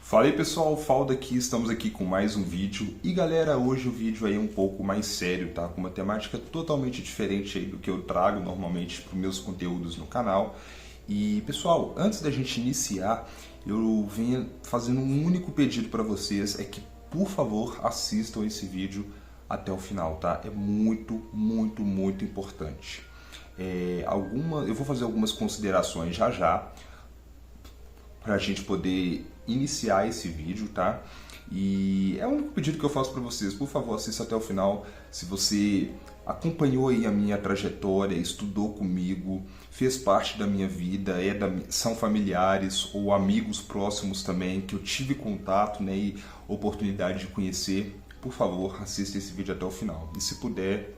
Fala aí pessoal, Faldo aqui, estamos aqui com mais um vídeo. E galera, hoje o vídeo aí é um pouco mais sério, tá? Com uma temática totalmente diferente aí do que eu trago normalmente para os meus conteúdos no canal. E pessoal, antes da gente iniciar, eu venho fazendo um único pedido para vocês, é que por favor assistam esse vídeo até o final, tá? É muito importante. Eu vou fazer algumas considerações já para a gente poder iniciar esse vídeo, tá? E é o único pedido que eu faço para vocês, por favor, assista até o final. Se você acompanhou aí a minha trajetória, estudou comigo, fez parte da minha vida, são familiares ou amigos próximos também que eu tive contato, né, e oportunidade de conhecer, por favor, assista esse vídeo até o final. E se puder,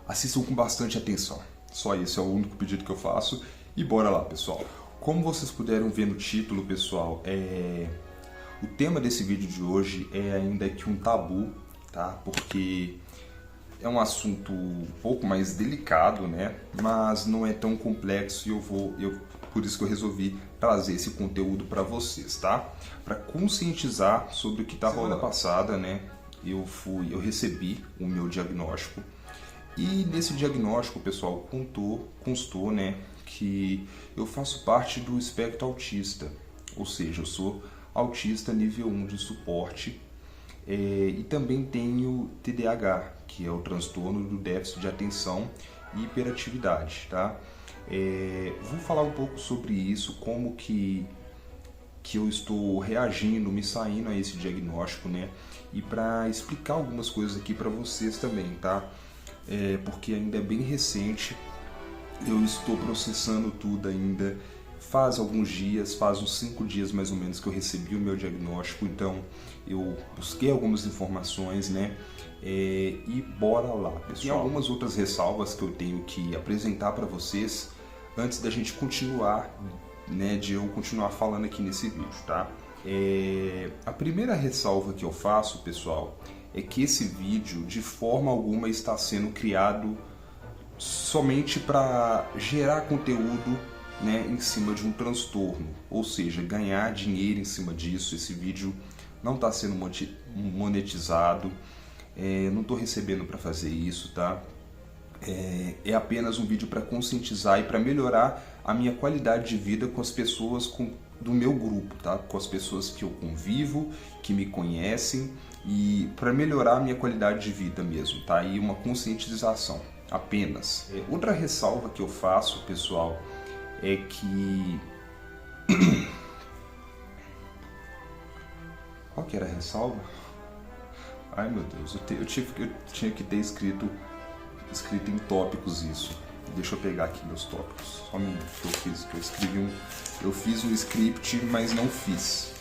assistam com bastante atenção. Só esse é o único pedido que eu faço. E bora lá, pessoal. Como vocês puderam ver no título, pessoal, o tema desse vídeo de hoje é ainda que um tabu, tá? Porque é um assunto um pouco mais delicado, né? Mas não é tão complexo e por isso que eu resolvi trazer esse conteúdo para vocês, tá? Para conscientizar sobre o que tá rolando. Semana passada, né? Eu recebi o meu diagnóstico e nesse diagnóstico, pessoal, constou, né, que eu faço parte do espectro autista, ou seja, eu sou autista nível 1 de suporte e também tenho TDAH, que é o transtorno do déficit de atenção e hiperatividade, tá? Vou falar um pouco sobre isso, como que eu estou reagindo, me saindo a esse diagnóstico, né? E para explicar algumas coisas aqui para vocês também, tá? Porque ainda é bem recente. Eu estou processando tudo ainda, faz alguns dias, faz uns 5 dias mais ou menos que eu recebi o meu diagnóstico, então eu busquei algumas informações, né, e bora lá, pessoal. Tem algumas outras ressalvas que eu tenho que apresentar para vocês antes da gente continuar, né, de eu continuar falando aqui nesse vídeo, tá? A primeira ressalva que eu faço, pessoal, é que esse vídeo de forma alguma está sendo criado somente para gerar conteúdo, né, em cima de um transtorno, ou seja, ganhar dinheiro em cima disso. Esse vídeo não está sendo monetizado, não estou recebendo para fazer isso, tá? É apenas um vídeo para conscientizar e para melhorar a minha qualidade de vida com as pessoas do meu grupo, tá? Com as pessoas que eu convivo, que me conhecem, e para melhorar a minha qualidade de vida mesmo, tá? E uma conscientização. Apenas. Outra ressalva que eu faço, pessoal, é que... Qual que era a ressalva? Ai meu Deus, eu tinha que ter escrito em tópicos isso. Deixa eu pegar aqui meus tópicos. Só um minuto que eu fiz um script, mas não fiz.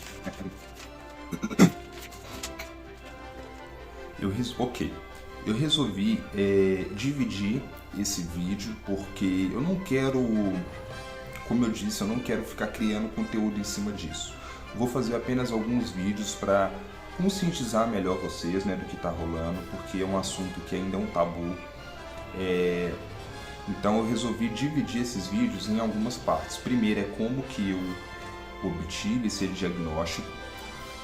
Ok. Eu resolvi dividir esse vídeo porque eu não quero, como eu disse, eu não quero ficar criando conteúdo em cima disso. Vou fazer apenas alguns vídeos para conscientizar melhor vocês, né, do que está rolando, porque é um assunto que ainda é um tabu. Então eu resolvi dividir esses vídeos em algumas partes. Primeiro é como que eu obtive esse diagnóstico,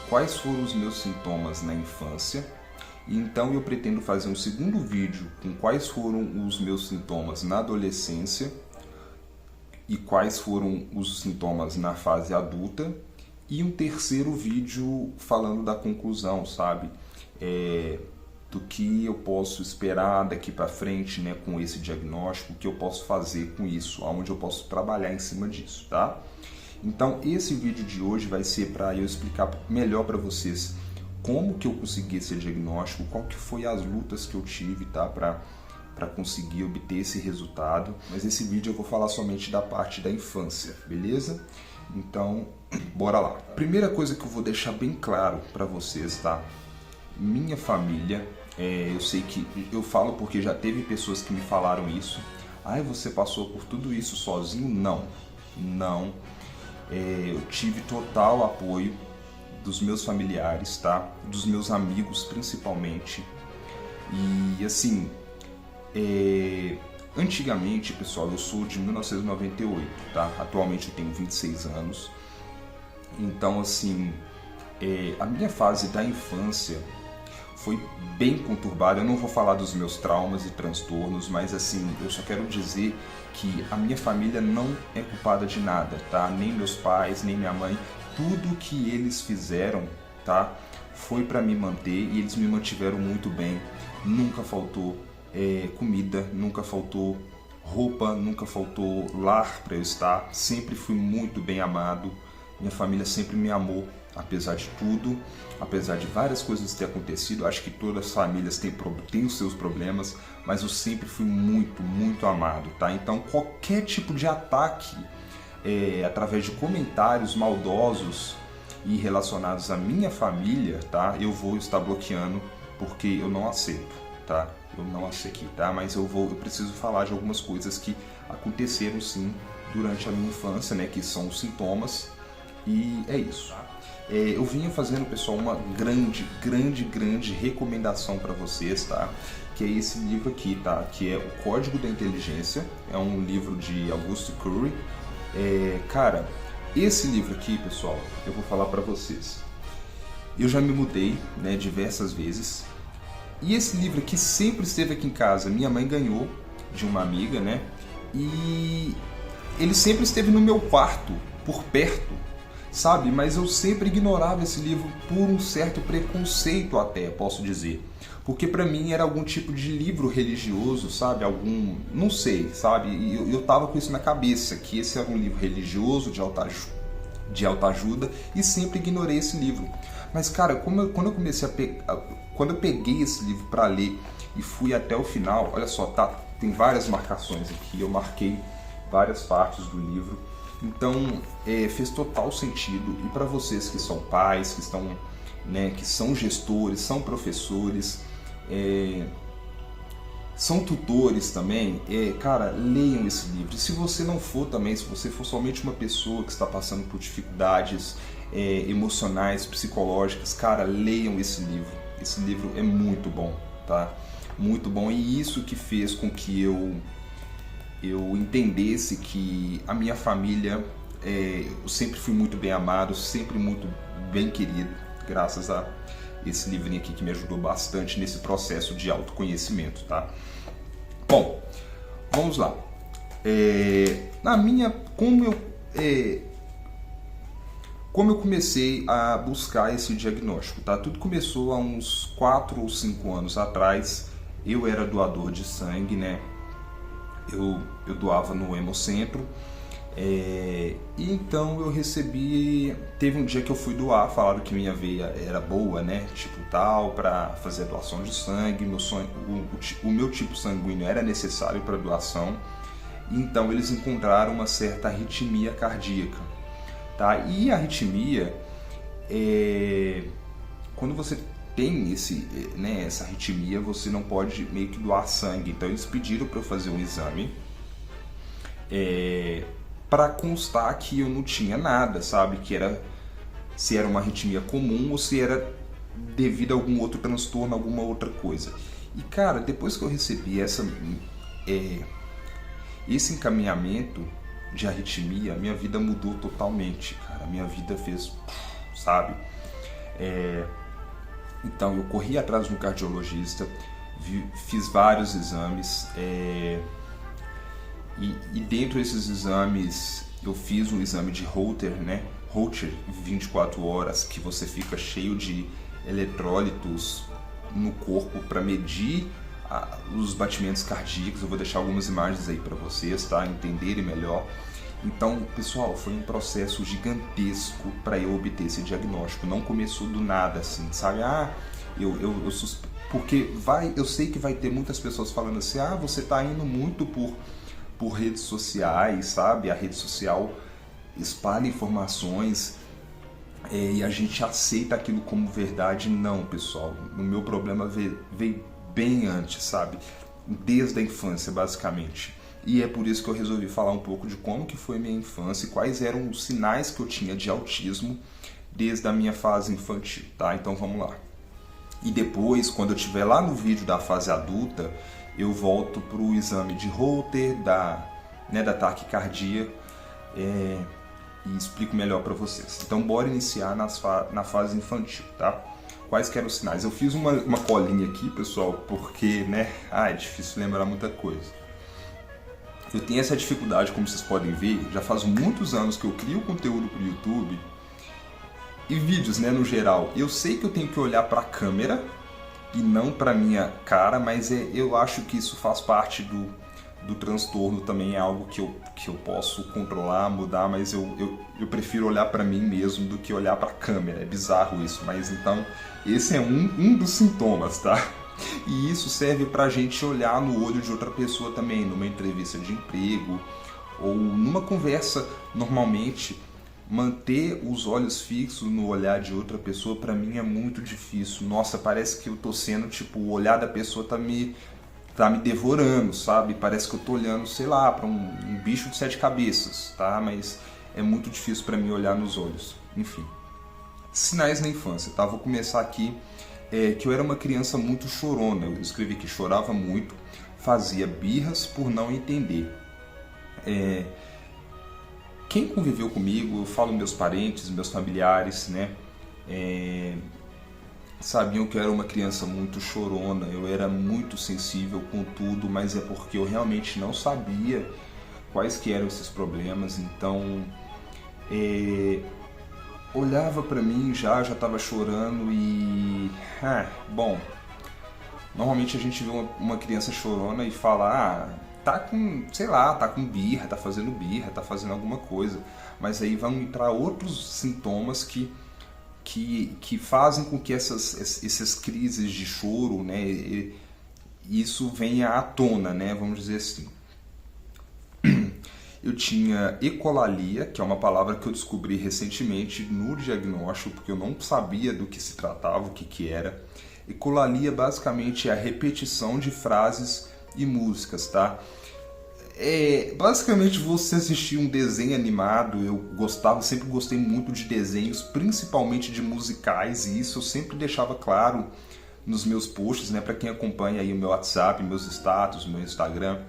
quais foram os meus sintomas na infância. Então eu pretendo fazer um segundo vídeo com quais foram os meus sintomas na adolescência e quais foram os sintomas na fase adulta, e um terceiro vídeo falando da conclusão, sabe? Do que eu posso esperar daqui para frente, né, com esse diagnóstico, o que eu posso fazer com isso, aonde eu posso trabalhar em cima disso, tá? Então esse vídeo de hoje vai ser para eu explicar melhor para vocês como que eu consegui esse diagnóstico, qual que foi as lutas que eu tive, tá, para conseguir obter esse resultado. Mas esse vídeo eu vou falar somente da parte da infância, beleza? Então, bora lá. Primeira coisa que eu vou deixar bem claro para vocês, tá? Minha família, eu sei que eu falo porque já teve pessoas que me falaram isso. Ai, você passou por tudo isso sozinho? Não. Eu tive total apoio dos meus familiares, tá? Dos meus amigos principalmente. E assim, antigamente, pessoal, eu sou de 1998, tá? Atualmente eu tenho 26 anos. Então, assim, a minha fase da infância foi bem conturbada. Eu não vou falar dos meus traumas e transtornos, mas assim, eu só quero dizer que a minha família não é culpada de nada, tá? Nem meus pais, nem minha mãe. Tudo que eles fizeram, tá? Foi para me manter e eles me mantiveram muito bem. Nunca faltou comida, nunca faltou roupa, nunca faltou lar para eu estar. Sempre fui muito bem amado. Minha família sempre me amou, apesar de tudo, apesar de várias coisas ter acontecido. Acho que todas as famílias têm os seus problemas, mas eu sempre fui muito, muito amado, tá? Então qualquer tipo de ataque através de comentários maldosos e relacionados à minha família, tá? Eu vou estar bloqueando, porque eu não aceito, tá? Eu não aceito, tá? Mas eu preciso falar de algumas coisas que aconteceram sim durante a minha infância, né? Que são os sintomas. E é isso. Eu vinha fazendo, pessoal, uma grande recomendação para vocês, tá? Que é esse livro aqui, tá? Que é O Código da Inteligência. É um livro de Augusto Curry. Cara, esse livro aqui, pessoal, eu vou falar para vocês. Eu já me mudei, né, diversas vezes. E esse livro aqui sempre esteve aqui em casa. Minha mãe ganhou de uma amiga, né? E ele sempre esteve no meu quarto, por perto, sabe? Mas eu sempre ignorava esse livro por um certo preconceito até, posso dizer. Porque pra mim era algum tipo de livro religioso, sabe? Não sei, sabe? E eu tava com isso na cabeça, que esse era um livro religioso, de autoajuda, e sempre ignorei esse livro. Mas, cara, quando eu peguei esse livro para ler e fui até o final, olha só, tá, tem várias marcações aqui, eu marquei várias partes do livro. Então, fez total sentido. E para vocês que são pais, que estão, né, que são gestores, são professores, são tutores também, cara, leiam esse livro. E se você não for também, se você for somente uma pessoa que está passando por dificuldades emocionais, psicológicas, cara, leiam esse livro. Esse livro é muito bom, tá? Muito bom. E isso que fez com que eu entendesse que a minha família, eu sempre fui muito bem amado, sempre muito bem querido, graças a esse livrinho aqui que me ajudou bastante nesse processo de autoconhecimento, tá? Bom, vamos lá. Como eu comecei a buscar esse diagnóstico, tá? Tudo começou há uns 4 ou 5 anos atrás. Eu era doador de sangue, né? Eu doava no Hemocentro. E então eu teve um dia que eu fui doar, falaram que minha veia era boa, né, tipo tal, para fazer a doação de sangue, o meu tipo sanguíneo era necessário para doação, então eles encontraram uma certa arritmia cardíaca, tá? E a arritmia, quando você tem essa arritmia, você não pode meio que doar sangue, então eles pediram para eu fazer um exame, para constar que eu não tinha nada, sabe? Se era uma arritmia comum ou se era devido a algum outro transtorno, alguma outra coisa. E, cara, depois que eu recebi esse encaminhamento de arritmia, minha vida mudou totalmente, cara. Minha vida fez, sabe? Então, eu corri atrás de um cardiologista, fiz vários exames, e dentro desses exames eu fiz um exame de Holter, né? Holter 24 horas, que você fica cheio de eletrólitos no corpo para medir os batimentos cardíacos. Eu vou deixar algumas imagens aí para vocês, tá? Entenderem melhor. Então, pessoal, foi um processo gigantesco para eu obter esse diagnóstico. Não começou do nada, assim, sabe? Porque eu sei que vai ter muitas pessoas falando assim, você tá indo muito por redes sociais, sabe? A rede social espalha informações e a gente aceita aquilo como verdade. Não, pessoal. O meu problema veio bem antes, sabe? Desde a infância, basicamente. E é por isso que eu resolvi falar um pouco de como que foi minha infância e quais eram os sinais que eu tinha de autismo desde a minha fase infantil, tá? Então vamos lá. E depois, quando eu estiver lá no vídeo da fase adulta, eu volto para o exame de Holter, da taquicardia. e explico melhor para vocês. Então bora iniciar na fase infantil, tá? Quais que eram os sinais? Eu fiz uma colinha aqui, pessoal, porque, né, é difícil lembrar muita coisa. Eu tenho essa dificuldade, como vocês podem ver, já faz muitos anos que eu crio conteúdo para o YouTube e vídeos, né, no geral. Eu sei que eu tenho que olhar para a câmera e não para minha cara, mas eu acho que isso faz parte do transtorno também, é algo que eu posso controlar, mudar, mas eu prefiro olhar para mim mesmo do que olhar para a câmera. É bizarro isso, mas então esse é um dos sintomas, tá? E isso serve pra gente olhar no olho de outra pessoa também, numa entrevista de emprego ou numa conversa normalmente. Manter os olhos fixos no olhar de outra pessoa pra mim é muito difícil. Nossa, parece que eu tô sendo, tipo, o olhar da pessoa tá me devorando, sabe? Parece que eu tô olhando, sei lá, pra um bicho de 7 cabeças, tá? Mas é muito difícil pra mim olhar nos olhos. Enfim. Sinais na infância, tá? Vou começar aqui. Que eu era uma criança muito chorona. Eu escrevi que chorava muito, fazia birras por não entender. Quem conviveu comigo, eu falo meus parentes, meus familiares, né? Sabiam que eu era uma criança muito chorona, eu era muito sensível com tudo, mas é porque eu realmente não sabia quais que eram esses problemas, então olhava pra mim, já estava chorando e... bom, normalmente a gente vê uma criança chorona e fala, tá com, sei lá, tá com birra, tá fazendo alguma coisa. Mas aí vão entrar outros sintomas que fazem com que essas crises de choro, né, isso venha à tona, né, vamos dizer assim. Eu tinha ecolalia, que é uma palavra que eu descobri recentemente no diagnóstico, porque eu não sabia do que se tratava, o que era. Ecolalia basicamente é a repetição de frases e músicas, tá? Basicamente você assistir um desenho animado, sempre gostei muito de desenhos, principalmente de musicais, e isso eu sempre deixava claro nos meus posts, né? Para quem acompanha aí o meu WhatsApp, meus status, meu Instagram,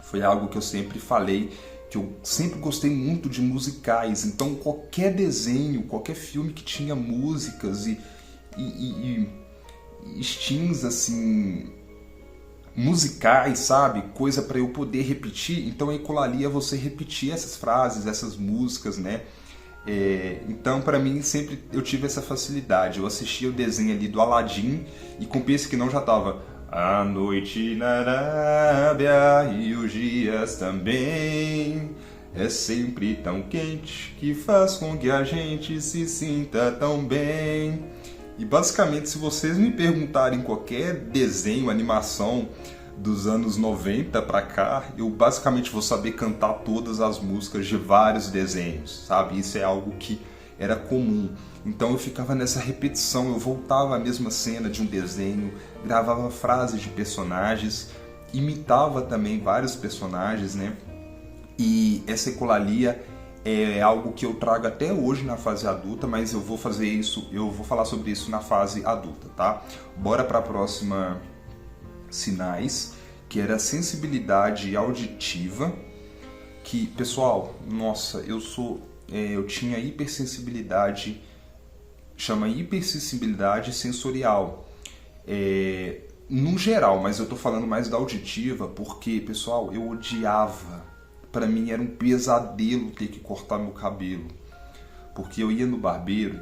foi algo que eu sempre falei, que eu sempre gostei muito de musicais. Então qualquer desenho, qualquer filme que tinha músicas e steams assim musicais, sabe? Coisa para eu poder repetir. Então a ecolalia é você repetir essas frases, essas músicas, né? Então para mim sempre eu tive essa facilidade. Eu assistia o desenho ali do Aladdin e com Pense que não já tava a noite na Arábia e os dias também é sempre tão quente que faz com que a gente se sinta tão bem. E basicamente, se vocês me perguntarem qualquer desenho, animação dos anos 90 pra cá, eu basicamente vou saber cantar todas as músicas de vários desenhos, sabe? Isso é algo que era comum. Então eu ficava nessa repetição, eu voltava à mesma cena de um desenho, gravava frases de personagens, imitava também vários personagens, né? E essa ecolalia é algo que eu trago até hoje na fase adulta, mas eu vou falar sobre isso na fase adulta, tá? Bora para a próxima sinais, que era a sensibilidade auditiva, que, pessoal, nossa, eu tinha hipersensibilidade, chama hipersensibilidade sensorial, no geral, mas eu tô falando mais da auditiva, porque, pessoal, eu odiava. Pra mim era um pesadelo ter que cortar meu cabelo, porque eu ia no barbeiro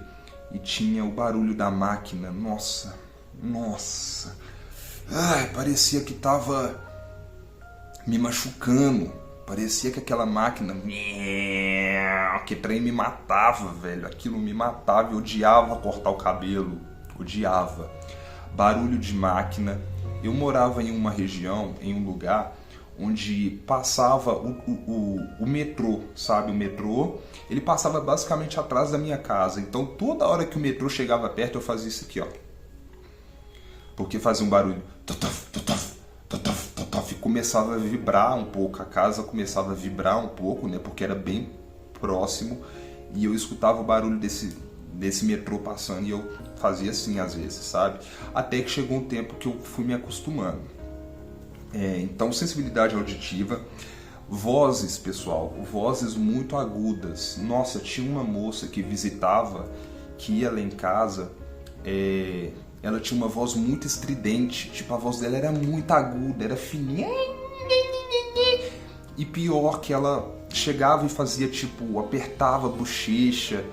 e tinha o barulho da máquina, nossa, parecia que tava me machucando, parecia que aquela máquina, que trem me matava, velho, aquilo me matava, eu odiava cortar o cabelo, odiava, barulho de máquina. Eu morava em uma região, em um lugar onde passava o metrô, sabe? O metrô, ele passava basicamente atrás da minha casa. Então, toda hora que o metrô chegava perto, eu fazia isso aqui, ó. Porque fazia um barulho, e começava a vibrar um pouco. A casa começava a vibrar um pouco, né? Porque era bem próximo. E eu escutava o barulho desse metrô passando e eu fazia assim às vezes, sabe? Até que chegou um tempo que eu fui me acostumando. Então, sensibilidade auditiva. Vozes, pessoal, vozes muito agudas. Nossa, tinha uma moça que visitava, que ia lá em casa, ela tinha uma voz muito estridente, tipo, a voz dela era muito aguda, era fininha. E pior que ela chegava e fazia, tipo, apertava a bochecha,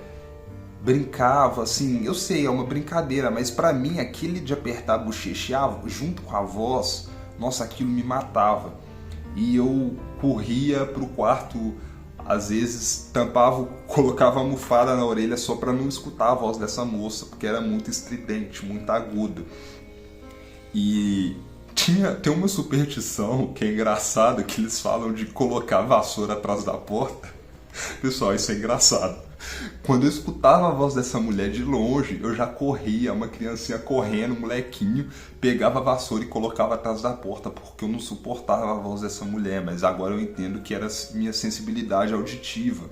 brincava, assim, eu sei, é uma brincadeira, mas pra mim aquele de apertar a bochecha junto com a voz, nossa, aquilo me matava. E eu corria pro quarto, às vezes tampava, colocava a almofada na orelha só pra não escutar a voz dessa moça, porque era muito estridente, muito aguda. E tem uma superstição que é engraçada, que eles falam de colocar a vassoura atrás da porta. Pessoal, isso é engraçado. Quando eu escutava a voz dessa mulher de longe, eu já corria, uma criancinha correndo, um molequinho, pegava a vassoura e colocava atrás da porta, porque eu não suportava a voz dessa mulher, mas agora eu entendo que era minha sensibilidade auditiva.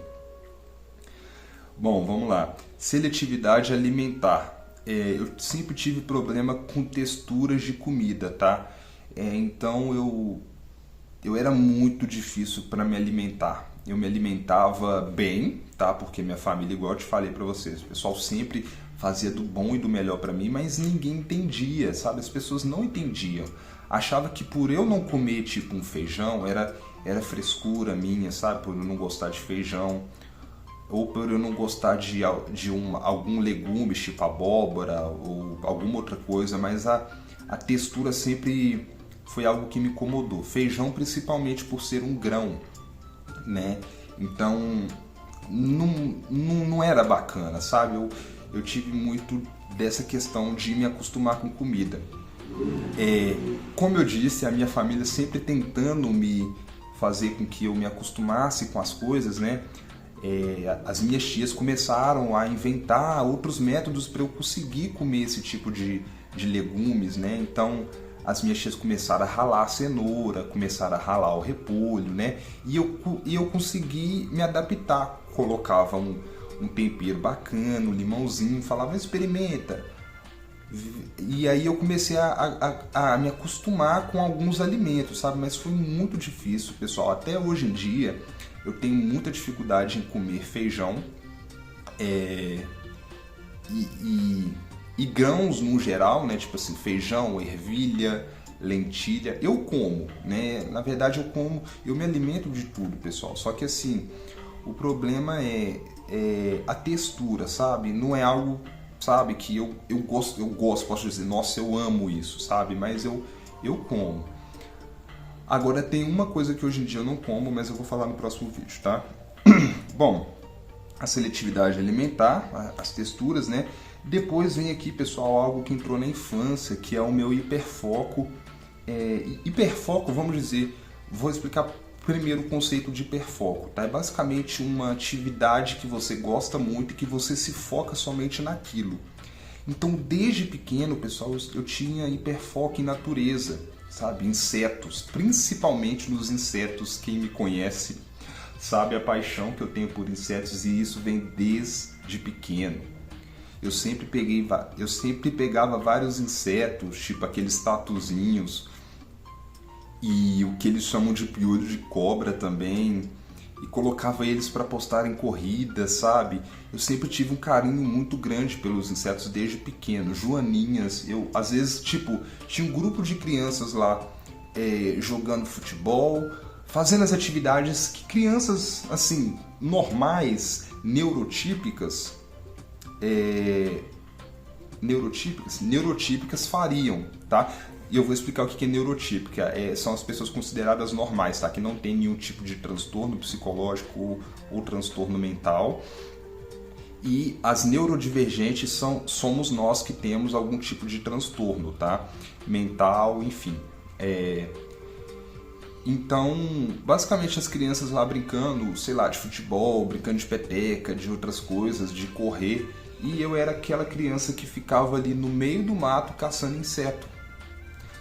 Bom, vamos lá. Seletividade alimentar. Eu sempre tive problema com texturas de comida, tá? Então eu era muito difícil para me alimentar. Eu me alimentava bem, tá? Porque minha família, igual eu te falei para vocês, o pessoal sempre fazia do bom e do melhor para mim, mas ninguém entendia, sabe? As pessoas não entendiam. Achava que por eu não comer tipo um feijão, era frescura minha, sabe? Por eu não gostar de feijão, ou por eu não gostar de algum legume, tipo abóbora ou alguma outra coisa, mas a textura sempre foi algo que me incomodou. Feijão principalmente por ser um grão, né? Então não era bacana, sabe? Eu tive muito dessa questão de me acostumar com comida. Como eu disse, a minha família sempre tentando me fazer com que eu me acostumasse com as coisas, né? As minhas tias começaram a inventar outros métodos para eu conseguir comer esse tipo de legumes, né? Então as minhas tias começaram a ralar a cenoura, começaram a ralar o repolho, né? E eu consegui me adaptar. Colocava um tempero bacana, um limãozinho, falava, experimenta. E aí eu comecei a me acostumar com alguns alimentos, sabe? Mas foi muito difícil, pessoal. Até hoje em dia eu tenho muita dificuldade em comer feijão e grãos no geral, né? Tipo assim, feijão, ervilha, lentilha. Eu como, né? Na verdade eu me alimento de tudo, pessoal. Só que assim, o problema é a textura, sabe? Não é algo, sabe, que eu gosto, posso dizer, nossa, eu amo isso, sabe? Mas eu como. Agora tem uma coisa que hoje em dia eu não como, mas eu vou falar no próximo vídeo, tá? Bom, a seletividade alimentar, as texturas, né? Depois vem aqui, pessoal, algo que entrou na infância, que é o meu hiperfoco. Hiperfoco, vamos dizer, vou explicar primeiro o conceito de hiperfoco, tá? É basicamente uma atividade que você gosta muito e que você se foca somente naquilo. Então, desde pequeno, pessoal, eu tinha hiperfoco em natureza, sabe? Insetos, principalmente nos insetos. Quem me conhece sabe a paixão que eu tenho por insetos e isso vem desde pequeno. Eu sempre pegava vários insetos, tipo aqueles tatuzinhos e o que eles chamam de piolho de cobra também, e colocava eles para postar em corridas, sabe? Eu sempre tive um carinho muito grande pelos insetos desde pequeno. Joaninhas, eu às vezes, tipo, tinha um grupo de crianças lá jogando futebol, fazendo as atividades que crianças, assim, normais, neurotípicas fariam, tá? E eu vou explicar o que é neurotípica. São as pessoas consideradas normais, tá? Que não tem nenhum tipo de transtorno psicológico ou transtorno mental. E as neurodivergentes somos nós que temos algum tipo de transtorno, tá? Mental, enfim. Então, basicamente as crianças lá brincando, sei lá, de futebol, brincando de peteca, de outras coisas, de correr. E eu era aquela criança que ficava ali no meio do mato caçando inseto,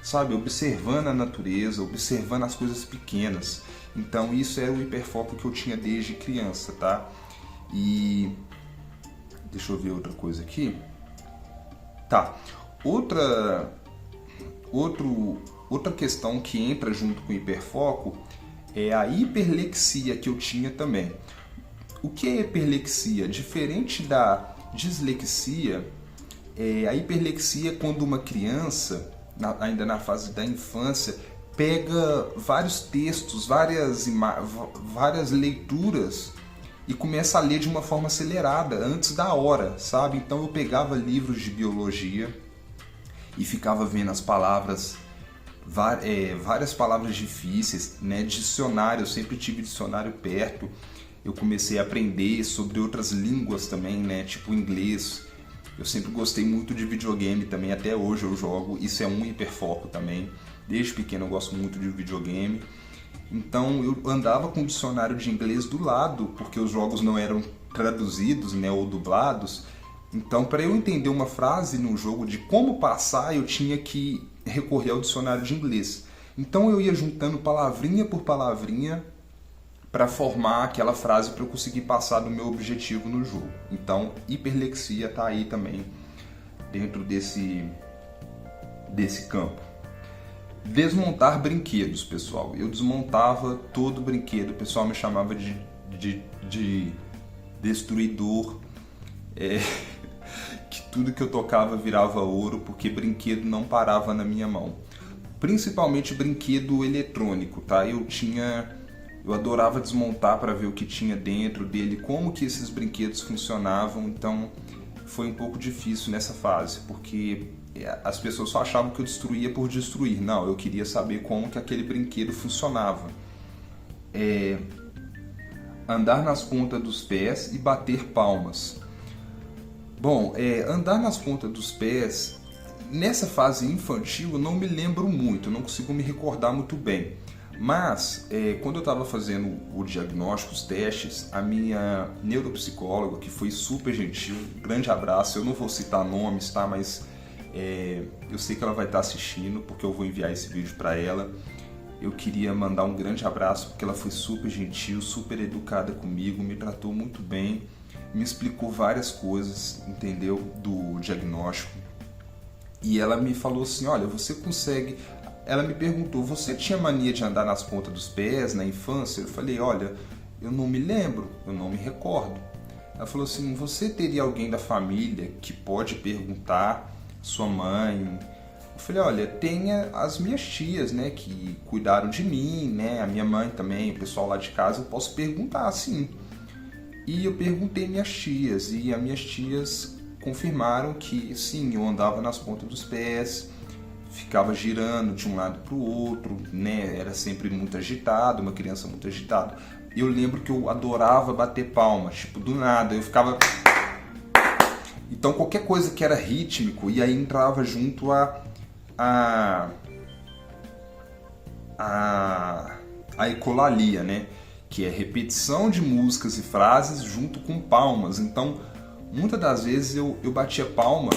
sabe? Observando a natureza, observando as coisas pequenas. Então isso era o hiperfoco que eu tinha desde criança, tá? E deixa eu ver outra coisa aqui. Tá. Outra questão que entra junto com o hiperfoco é a hiperlexia que eu tinha também. O que é hiperlexia? Diferente da dislexia, a hiperlexia é quando uma criança, ainda na fase da infância, pega vários textos, várias leituras e começa a ler de uma forma acelerada, antes da hora, sabe? Então eu pegava livros de biologia e ficava vendo as palavras, várias palavras difíceis, né? Dicionário, eu sempre tive dicionário perto. Eu comecei a aprender sobre outras línguas também, né? Tipo inglês. Eu sempre gostei muito de videogame também, até hoje eu jogo. Isso é um hiperfoco também. Desde pequeno eu gosto muito de videogame. Então eu andava com o dicionário de inglês do lado, porque os jogos não eram traduzidos, né, ou dublados. Então, para eu entender uma frase no jogo de como passar, eu tinha que recorrer ao dicionário de inglês. Então eu ia juntando palavrinha por palavrinha para formar aquela frase para eu conseguir passar do meu objetivo no jogo. Então, hiperlexia está aí também dentro desse campo. Desmontar brinquedos, pessoal. Eu desmontava todo brinquedo. O pessoal me chamava de destruidor. Que tudo que eu tocava virava ouro, porque brinquedo não parava na minha mão. Principalmente brinquedo eletrônico, tá? Eu adorava desmontar para ver o que tinha dentro dele, como que esses brinquedos funcionavam. Então foi um pouco difícil nessa fase, porque as pessoas só achavam que eu destruía por destruir. Não, eu queria saber como que aquele brinquedo funcionava. Andar nas pontas dos pés e bater palmas. Bom, andar nas pontas dos pés, nessa fase infantil eu não me lembro muito, não consigo me recordar muito bem. Mas, quando eu estava fazendo o diagnóstico, os testes, a minha neuropsicóloga, que foi super gentil, grande abraço, eu não vou citar nomes, tá? Mas eu sei que ela vai estar assistindo, porque eu vou enviar esse vídeo para ela. Eu queria mandar um grande abraço, porque ela foi super gentil, super educada comigo, me tratou muito bem, me explicou várias coisas, entendeu? Do diagnóstico. E ela me falou assim, olha, você consegue... Ela me perguntou, você tinha mania de andar nas pontas dos pés na infância? Eu falei, olha, eu não me lembro, eu não me recordo. Ela falou assim, você teria alguém da família que pode perguntar, sua mãe? Eu falei, olha, tem as minhas tias, né, que cuidaram de mim, né, a minha mãe também, o pessoal lá de casa, eu posso perguntar, sim. E eu perguntei minhas tias, e as minhas tias confirmaram que, sim, eu andava nas pontas dos pés, ficava girando de um lado para o outro, né? Era sempre muito agitado, uma criança muito agitada. Eu lembro que eu adorava bater palmas, tipo, do nada, eu ficava... Então qualquer coisa que era rítmico, e aí entrava junto a ecolalia, né? Que é repetição de músicas e frases junto com palmas. Então, muitas das vezes eu batia palma,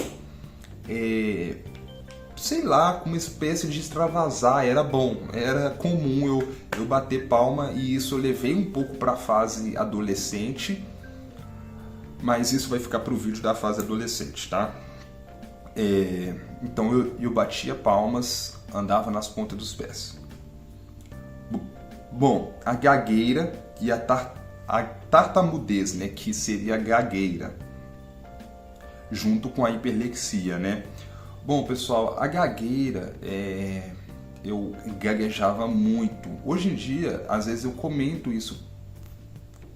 sei lá, com uma espécie de extravasar, era bom, era comum eu bater palma, e isso eu levei um pouco para a fase adolescente, mas isso vai ficar para o vídeo da fase adolescente, tá? Então eu batia palmas, andava nas pontas dos pés. Bom, a gagueira e a tartamudez, né, que seria a gagueira, junto com a hiperlexia, né? Bom, pessoal, a gagueira, eu gaguejava muito. Hoje em dia, às vezes eu comento isso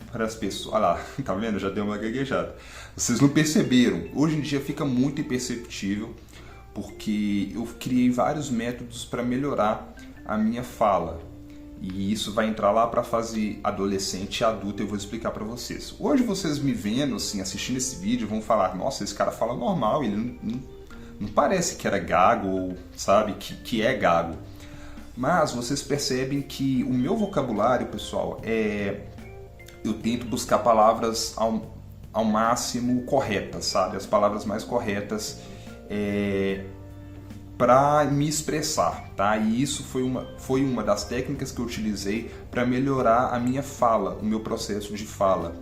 para as pessoas. Olha lá, tá vendo? Já deu uma gaguejada. Vocês não perceberam. Hoje em dia fica muito imperceptível, porque eu criei vários métodos para melhorar a minha fala. E isso vai entrar lá para a fase adolescente e adulta, eu vou explicar para vocês. Hoje vocês me vendo, assim, assistindo esse vídeo, vão falar, nossa, esse cara fala normal, ele não parece que era gago, ou sabe, que é gago. Mas vocês percebem que o meu vocabulário, pessoal, eu tento buscar palavras ao máximo corretas, sabe? As palavras mais corretas para me expressar, tá? E isso foi uma das técnicas que eu utilizei para melhorar a minha fala, o meu processo de fala.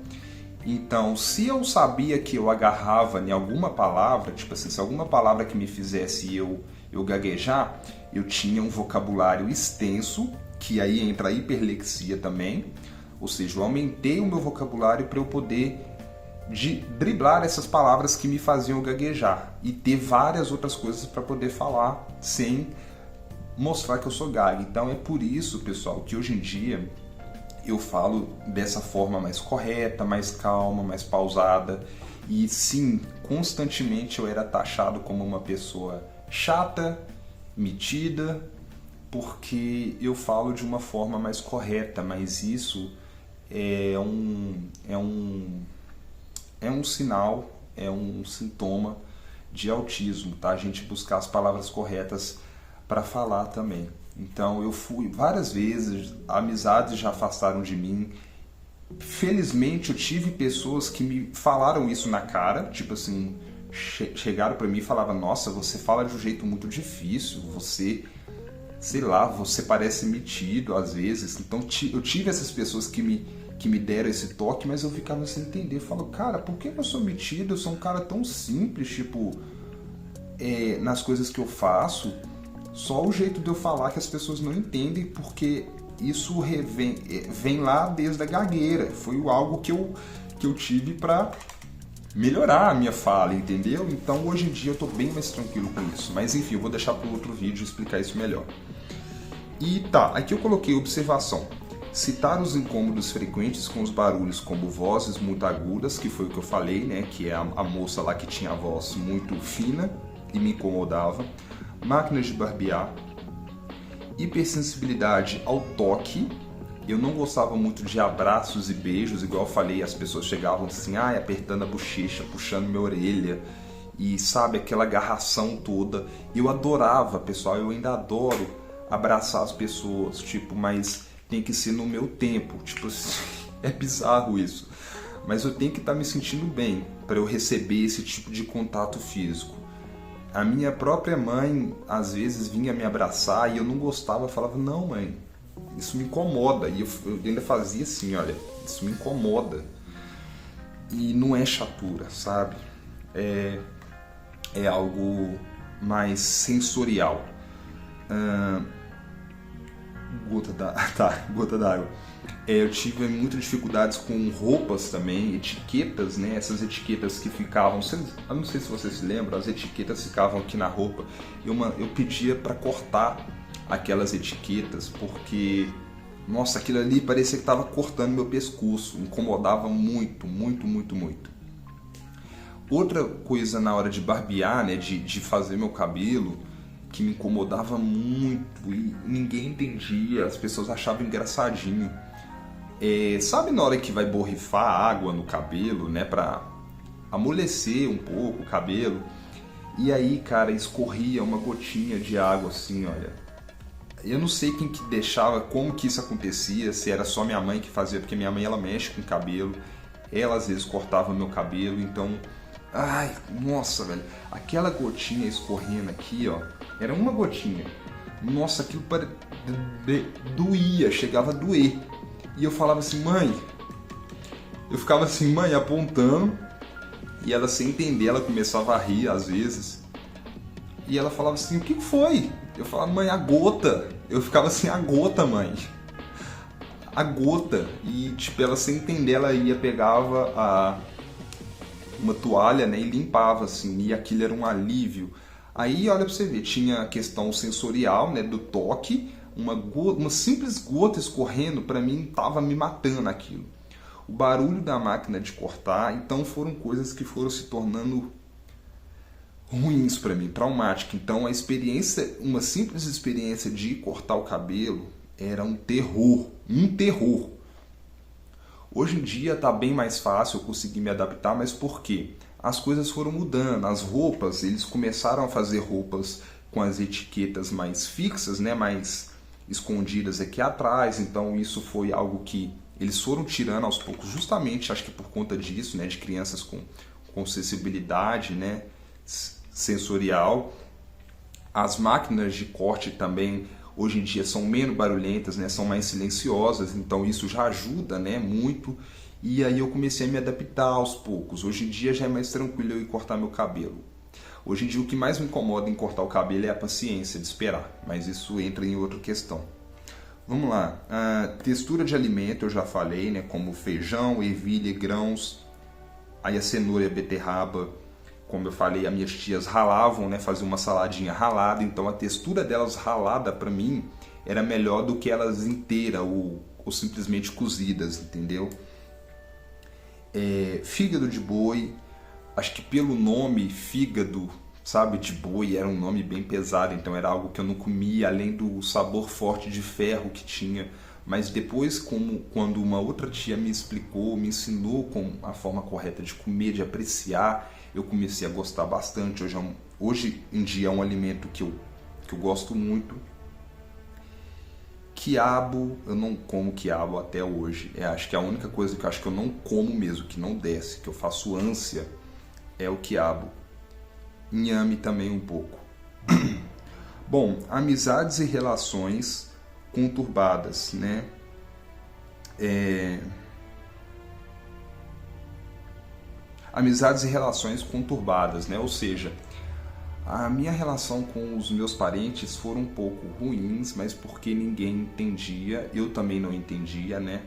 Então, se eu sabia que eu agarrava em alguma palavra, tipo assim, se alguma palavra que me fizesse eu gaguejar, eu tinha um vocabulário extenso que aí entra a hiperlexia também, ou seja, eu aumentei o meu vocabulário para eu poder driblar essas palavras que me faziam gaguejar e ter várias outras coisas para poder falar sem mostrar que eu sou gago. Então é por isso, pessoal, que hoje em dia eu falo dessa forma mais correta, mais calma, mais pausada. E sim, constantemente eu era taxado como uma pessoa chata, metida, porque eu falo de uma forma mais correta, mas isso é um sinal, é um sintoma de autismo, tá? A gente buscar as palavras corretas para falar também. Então eu fui várias vezes, amizades já afastaram de mim. Felizmente eu tive pessoas que me falaram isso na cara, tipo assim, chegaram para mim e falavam: nossa, você fala de um jeito muito difícil, você, sei lá, você parece metido às vezes. Então eu tive essas pessoas que me deram esse toque, mas eu ficava sem entender. Eu falo: cara, por que eu sou metido? Eu sou um cara tão simples, tipo, nas coisas que eu faço. Só o jeito de eu falar que as pessoas não entendem, porque isso vem lá desde a gagueira. Foi algo que eu tive para melhorar a minha fala, entendeu? Então hoje em dia eu estou bem mais tranquilo com isso. Mas enfim, eu vou deixar para outro vídeo explicar isso melhor. E tá, aqui eu coloquei observação. Citar os incômodos frequentes com os barulhos como vozes muito agudas, que foi o que eu falei, né? Que é a moça lá que tinha a voz muito fina e me incomodava. Máquinas de barbear. Hipersensibilidade ao toque. Eu não gostava muito de abraços e beijos, igual eu falei, as pessoas chegavam assim, apertando a bochecha, puxando minha orelha, e sabe, aquela agarração toda. Eu adorava, pessoal, eu ainda adoro abraçar as pessoas, tipo, mas tem que ser no meu tempo, tipo, é bizarro isso. Mas eu tenho que estar me sentindo bem para eu receber esse tipo de contato físico. A minha própria mãe, às vezes, vinha me abraçar e eu não gostava, eu falava: não, mãe, isso me incomoda. E eu ainda fazia assim: olha, isso me incomoda. E não é chatura, sabe? É algo mais sensorial. Gota d'água. Eu tive muitas dificuldades com roupas também, etiquetas, né? Essas etiquetas que ficavam, eu não sei se vocês se lembram, as etiquetas ficavam aqui na roupa. Eu pedia para cortar aquelas etiquetas, porque, nossa, aquilo ali parecia que estava cortando meu pescoço, incomodava muito, muito, muito, muito. Outra coisa na hora de barbear, né, de fazer meu cabelo, que me incomodava muito e ninguém entendia, as pessoas achavam engraçadinho. Sabe na hora que vai borrifar água no cabelo, né, pra amolecer um pouco o cabelo? E aí, cara, escorria uma gotinha de água assim, olha. Eu não sei quem que deixava, como que isso acontecia, se era só minha mãe que fazia, porque minha mãe, ela mexe com cabelo, ela às vezes cortava meu cabelo, então... Ai, nossa, velho, aquela gotinha escorrendo aqui, ó, era uma gotinha. Nossa, aquilo doía, chegava a doer. E eu falava assim: mãe, eu ficava assim, mãe, apontando, e ela sem entender, ela começava a rir às vezes. E ela falava assim: o que foi? Eu falava: mãe, a gota. Eu ficava assim: a gota, mãe. A gota. E tipo, ela sem entender, ela pegava uma toalha, né, e limpava assim, e aquilo era um alívio. Aí olha pra você ver, tinha a questão sensorial, né, do toque, uma simples gota escorrendo, pra mim tava me matando aquilo. O barulho da máquina de cortar, então foram coisas que foram se tornando ruins pra mim, traumáticas. Então a experiência, uma simples experiência de cortar o cabelo era um terror, um terror. Hoje em dia está bem mais fácil eu conseguir me adaptar, mas por quê? As coisas foram mudando, as roupas, eles começaram a fazer roupas com as etiquetas mais fixas, né, mais escondidas aqui atrás, então isso foi algo que eles foram tirando aos poucos, justamente acho que por conta disso, né, de crianças com sensibilidade, né, sensorial. As máquinas de corte também hoje em dia são menos barulhentas, né? São mais silenciosas, então isso já ajuda, né? Muito. E aí eu comecei a me adaptar aos poucos. Hoje em dia já é mais tranquilo eu ir cortar meu cabelo. Hoje em dia o que mais me incomoda em cortar o cabelo é a paciência de esperar, mas isso entra em outra questão. Vamos lá, a textura de alimento eu já falei, né? Como feijão, ervilha, grãos, aí a cenoura e a beterraba, como eu falei, as minhas tias ralavam, né? Faziam uma saladinha ralada, então a textura delas ralada para mim era melhor do que elas inteiras ou simplesmente cozidas, entendeu? Fígado de boi, acho que pelo nome fígado, sabe, de boi, era um nome bem pesado, então era algo que eu não comia, além do sabor forte de ferro que tinha. Mas depois, quando uma outra tia me explicou, me ensinou com a forma correta de comer, de apreciar, eu comecei a gostar bastante. Hoje em dia é um alimento que eu gosto muito. Quiabo, eu não como quiabo até hoje. Acho que a única coisa que eu acho que eu não como mesmo, que não desce, que eu faço ânsia, é o quiabo. Inhame também um pouco. Bom, amizades e relações conturbadas, né? Amizades e relações conturbadas, né? Ou seja, a minha relação com os meus parentes foram um pouco ruins, mas porque ninguém entendia, eu também não entendia, né?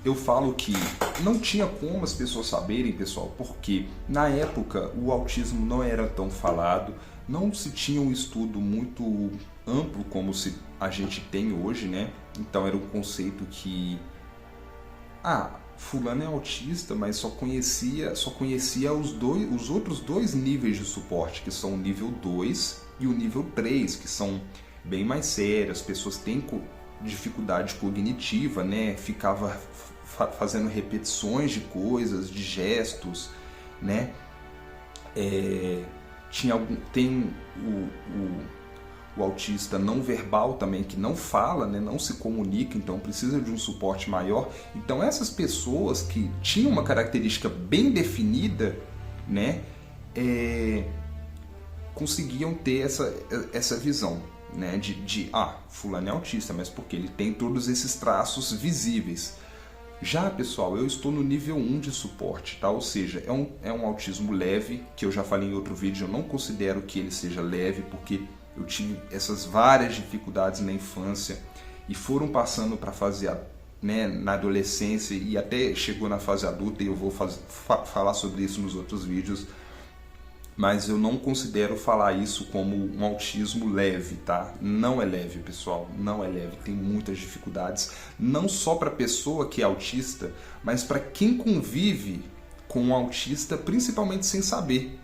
Eu falo que não tinha como as pessoas saberem, pessoal, porque na época o autismo não era tão falado, não se tinha um estudo muito amplo como a gente tem hoje, né? Então era um conceito que fulano é autista, mas só conhecia os outros dois níveis de suporte, que são o nível 2 e o nível 3, que são bem mais sérios, as pessoas têm dificuldade cognitiva, né? Ficava fazendo repetições de coisas, de gestos, né? Tem o autista não verbal também, que não fala, né? Não se comunica, então precisa de um suporte maior. Então essas pessoas que tinham uma característica bem definida, né? Conseguiam ter essa visão, né, fulano é autista, mas porque ele tem todos esses traços visíveis. Já, pessoal, eu estou no nível 1 de suporte, tá? Ou seja, é um autismo leve, que eu já falei em outro vídeo, eu não considero que ele seja leve, porque eu tive essas várias dificuldades na infância e foram passando para a fase, né, na adolescência e até chegou na fase adulta, e eu vou falar sobre isso nos outros vídeos. Mas eu não considero falar isso como um autismo leve, tá? Não é leve, pessoal, não é leve. Tem muitas dificuldades, não só para a pessoa que é autista, mas para quem convive com um autista, principalmente sem saber.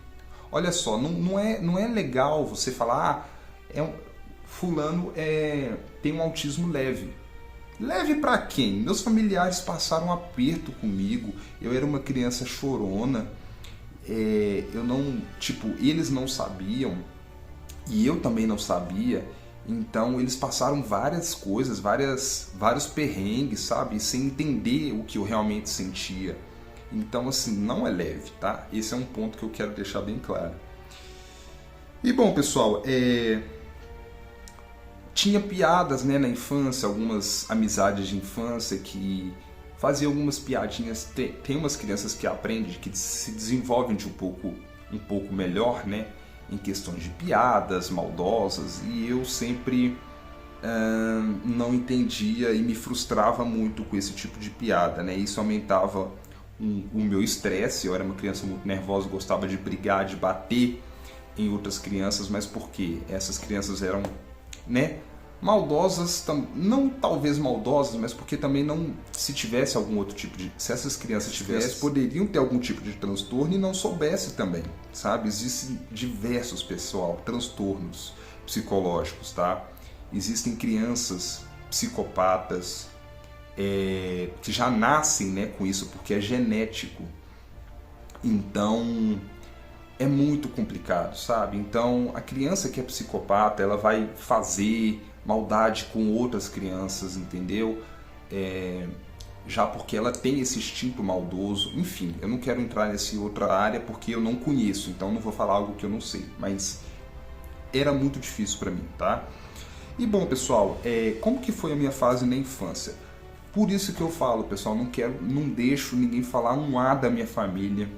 Olha só, não é legal você falar, fulano tem um autismo leve. Leve para quem? Meus familiares passaram um aperto comigo, eu era uma criança chorona. Eles não sabiam e eu também não sabia, então eles passaram várias coisas, vários perrengues, sabe, sem entender o que eu realmente sentia. Então, assim, não é leve, tá? Esse é um ponto que eu quero deixar bem claro. E bom, pessoal, tinha piadas, né, na infância, algumas amizades de infância que fazia algumas piadinhas. Tem umas crianças que aprendem, que se desenvolvem um pouco melhor, né, em questões de piadas maldosas, e eu sempre não entendia e me frustrava muito com esse tipo de piada, né? Isso aumentava o meu estresse. Eu era uma criança muito nervosa, gostava de brigar, de bater em outras crianças, mas porque essas crianças eram, né, maldosas, não talvez maldosas, mas porque também se tivesse algum outro tipo se essas crianças poderiam ter algum tipo de transtorno e não soubesse também, sabe? Existem diversos, pessoal, transtornos psicológicos, tá? Existem crianças psicopatas que já nascem, né, com isso, porque é genético. Então é muito complicado, sabe? Então a criança que é psicopata, ela vai fazer maldade com outras crianças, entendeu? Já porque ela tem esse instinto maldoso. Enfim, eu não quero entrar nessa outra área porque eu não conheço, então não vou falar algo que eu não sei, mas era muito difícil para mim, tá? E bom, pessoal, como que foi a minha fase na infância? Por isso que eu falo, pessoal, não deixo ninguém falar um A da minha família,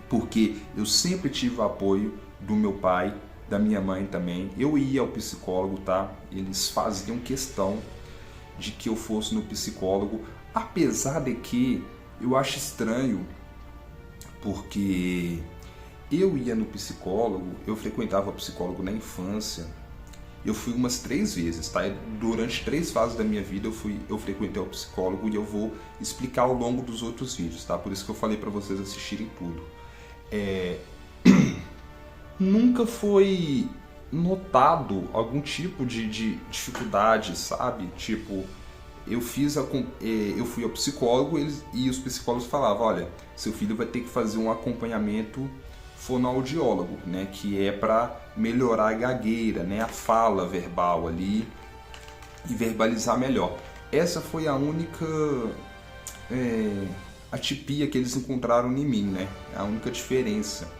porque eu sempre tive o apoio do meu pai, da minha mãe também. Eu ia ao psicólogo, tá? Eles faziam questão de que eu fosse no psicólogo, apesar de que eu acho estranho, porque eu ia no psicólogo, eu frequentava o psicólogo na infância, eu fui umas 3 vezes, tá? Durante 3 fases da minha vida eu frequentei o psicólogo e eu vou explicar ao longo dos outros vídeos, tá? Por isso que eu falei para vocês assistirem tudo. Nunca foi notado algum tipo de dificuldade, sabe? Tipo, eu fui ao psicólogo e os psicólogos falavam, olha, seu filho vai ter que fazer um acompanhamento fonoaudiólogo, né, que é para melhorar a gagueira, né, a fala verbal ali e verbalizar melhor. Essa foi a única atipia que eles encontraram em mim, né, a única diferença.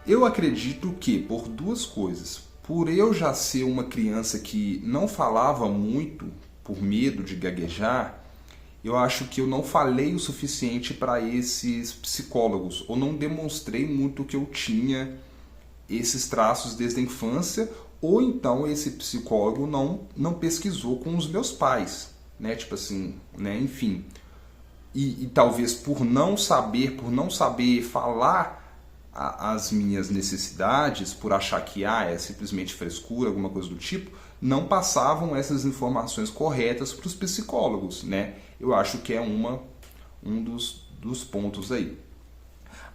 Eu acredito que por 2 coisas. Por eu já ser uma criança que não falava muito por medo de gaguejar, eu acho que eu não falei o suficiente para esses psicólogos, ou não demonstrei muito que eu tinha esses traços desde a infância, ou então esse psicólogo não pesquisou com os meus pais, né? Tipo assim, né? Enfim. E talvez por não saber falar as minhas necessidades, por achar que é simplesmente frescura, alguma coisa do tipo, não passavam essas informações corretas para os psicólogos, né? Eu acho que é um dos pontos aí.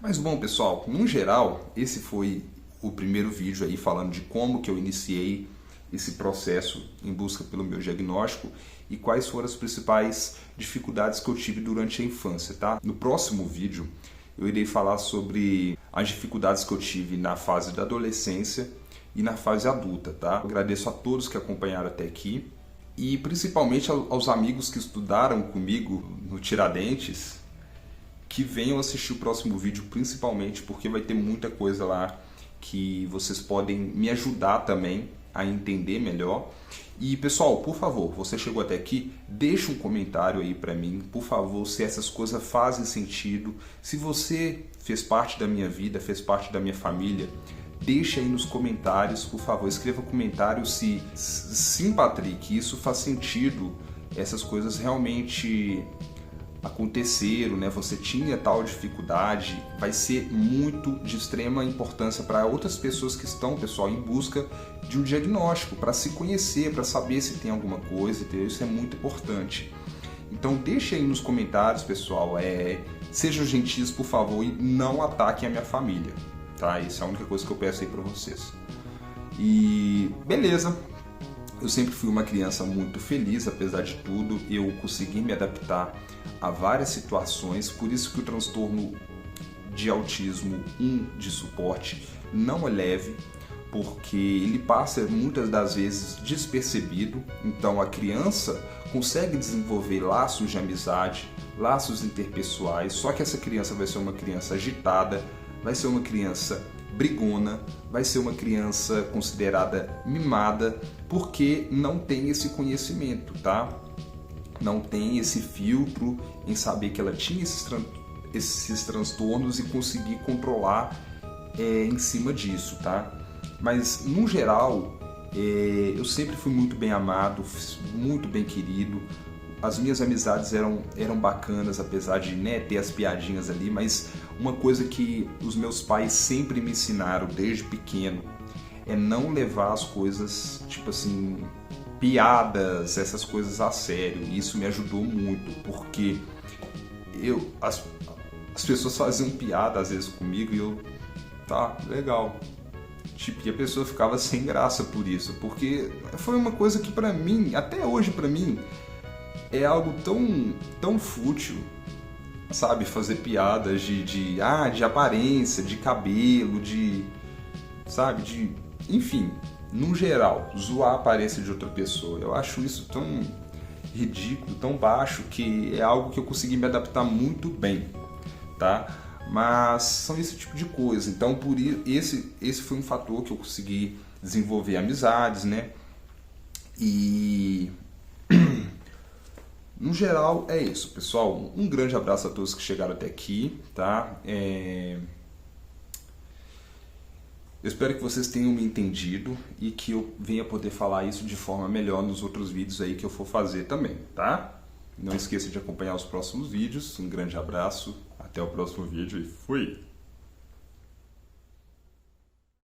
Mas bom, pessoal, no geral, esse foi o primeiro vídeo aí falando de como que eu iniciei esse processo em busca pelo meu diagnóstico e quais foram as principais dificuldades que eu tive durante a infância, tá? No próximo vídeo eu irei falar sobre as dificuldades que eu tive na fase da adolescência e na fase adulta, tá? Eu agradeço a todos que acompanharam até aqui e principalmente aos amigos que estudaram comigo no Tiradentes, que venham assistir o próximo vídeo, principalmente porque vai ter muita coisa lá que vocês podem me ajudar também a entender melhor. E pessoal, por favor, você chegou até aqui, deixa um comentário aí pra mim, por favor, se essas coisas fazem sentido. Se você fez parte da minha vida, fez parte da minha família, deixa aí nos comentários, por favor, escreva um comentário se sim, Patrick, isso faz sentido, essas coisas realmente aconteceram, né? Você tinha tal dificuldade, vai ser muito de extrema importância para outras pessoas que estão, pessoal, em busca de um diagnóstico, para se conhecer, para saber se tem alguma coisa, entendeu? Isso é muito importante. Então deixe aí nos comentários, pessoal, sejam gentis, por favor, e não ataquem a minha família, tá? Isso é a única coisa que eu peço aí para vocês. E beleza. Eu sempre fui uma criança muito feliz, apesar de tudo, eu consegui me adaptar a várias situações, por isso que o transtorno de autismo 1 de suporte não é leve, porque ele passa muitas das vezes despercebido, então a criança consegue desenvolver laços de amizade, laços interpessoais, só que essa criança vai ser uma criança agitada, vai ser uma criança brigona, vai ser uma criança considerada mimada, porque não tem esse conhecimento, tá? Não tem esse filtro em saber que ela tinha esses transtornos e conseguir controlar em cima disso, tá? Mas, no geral, eu sempre fui muito bem amado, muito bem querido. As minhas amizades eram bacanas, apesar de, né, ter as piadinhas ali, mas uma coisa que os meus pais sempre me ensinaram desde pequeno é não levar as coisas, tipo assim, piadas, essas coisas a sério. E isso me ajudou muito, porque as pessoas faziam piada às vezes comigo e eu, tá, legal. Tipo, e a pessoa ficava sem graça por isso, porque foi uma coisa que pra mim, até hoje pra mim, é algo tão fútil, sabe? Fazer piadas de aparência, de cabelo, sabe? Enfim, no geral, zoar a aparência de outra pessoa. Eu acho isso tão ridículo, tão baixo, que é algo que eu consegui me adaptar muito bem, tá? Mas são esse tipo de coisa. Então, por isso, esse foi um fator que eu consegui desenvolver amizades, né? E no geral é isso, pessoal. Um grande abraço a todos que chegaram até aqui, tá? Eu espero que vocês tenham me entendido e que eu venha poder falar isso de forma melhor nos outros vídeos aí que eu for fazer também, tá? Não esqueça de acompanhar os próximos vídeos. Um grande abraço, até o próximo vídeo e fui!